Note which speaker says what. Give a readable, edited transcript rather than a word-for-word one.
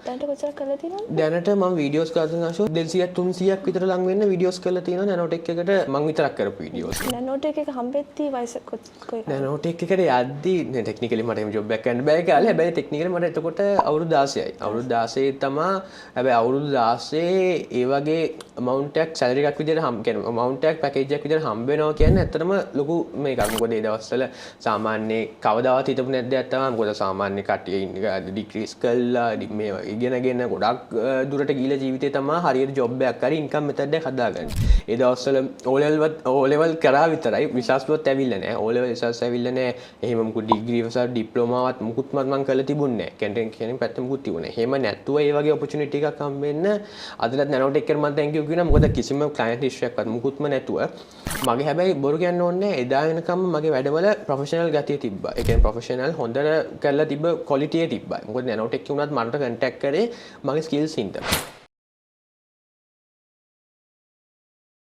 Speaker 1: දැනට කොච්චර කරලා තියෙනවද?
Speaker 2: දැනට මම වීඩියෝස් කරන අශෝ 200 300ක් විතර ලඟ වෙන්න වීඩියෝස් කරලා තියෙනවා නැනෝටෙක් එකට මම විතරක් කරපු වීඩියෝස්.
Speaker 1: නැනෝටෙක් එක හම්බෙද්දී වයස කොයි?
Speaker 2: නැනෝටෙක් එකට යද්දී ටෙක්නිකලි මට එහෙම ජොබ් එකක් ගන්න බෑ කියලා. හැබැයි ටෙක්නිකලි මට එතකොට අවුරුදු 16යි. අවුරුදු 16 තමයි හැබැයි අවුරුදු 16 ඒ වගේ amount එකක් salary එකක් විදිහට කියන්නේ amount එකක් package එකක් විදිහට හම්බ වෙනවා කියන්නේ ඇත්තටම ලොකු මේකක්. මොකද ඒ දවස්වල සාමාන්‍ය කවදාවත් හිතපු නැද්ද තමයි. මොකද සාමාන්‍ය කට්ටිය ඩිග්‍රීස් කළා මේ ඉගෙනගෙන ගොඩක් දුරට ගිහිල්ලා ජීවිතේ තමයි හරියට ජොබ් එකක් හරි ඉන්කම් මෙතඩ් එකක් හදාගන්නේ. ඒ දවස්වල O level කරා විතරයි රිසර්ච්වත් ඇවිල්ලා නැහැ. O level රිසර්ච් ඇවිල්ලා නැහැ. එහෙම මුකුත් ඩිග්‍රී වස ඩිප්ලෝමාවත් මුකුත් මම කරලා තිබුණේ නැහැ. කැන්ටින් කියන පැත්ත මුකුත් තිබුණේ නැහැ. එහෙම නැත්තුව ඒ වගේ ඔපචුනිටි එකක් හම්බෙන්න අදලත් නැනෝටෙක් එකට මම thank you කියනවා. මොකද කිසිම ක්ලයන්ට් ඉෂුව එකක්වත් මුකුත්ම නැතුව මගේ හැබැයි බොරු කියන්න ඕනේ නැහැ. එදා වෙනකම් මගේ වැඩවල ප්‍රොෆෙෂනල් ගතිය තිබ්බා. ඒ කියන්නේ ප්‍රොෆෙෂනල් හොඳට කරලා තිබ්බ ක්වොලිටි එක තිබ්බා. මොකද නැනෝටෙක් උනත් මට කන්ටැක්ට් කරේ මගේ ස්කිල්ස් හින්දා.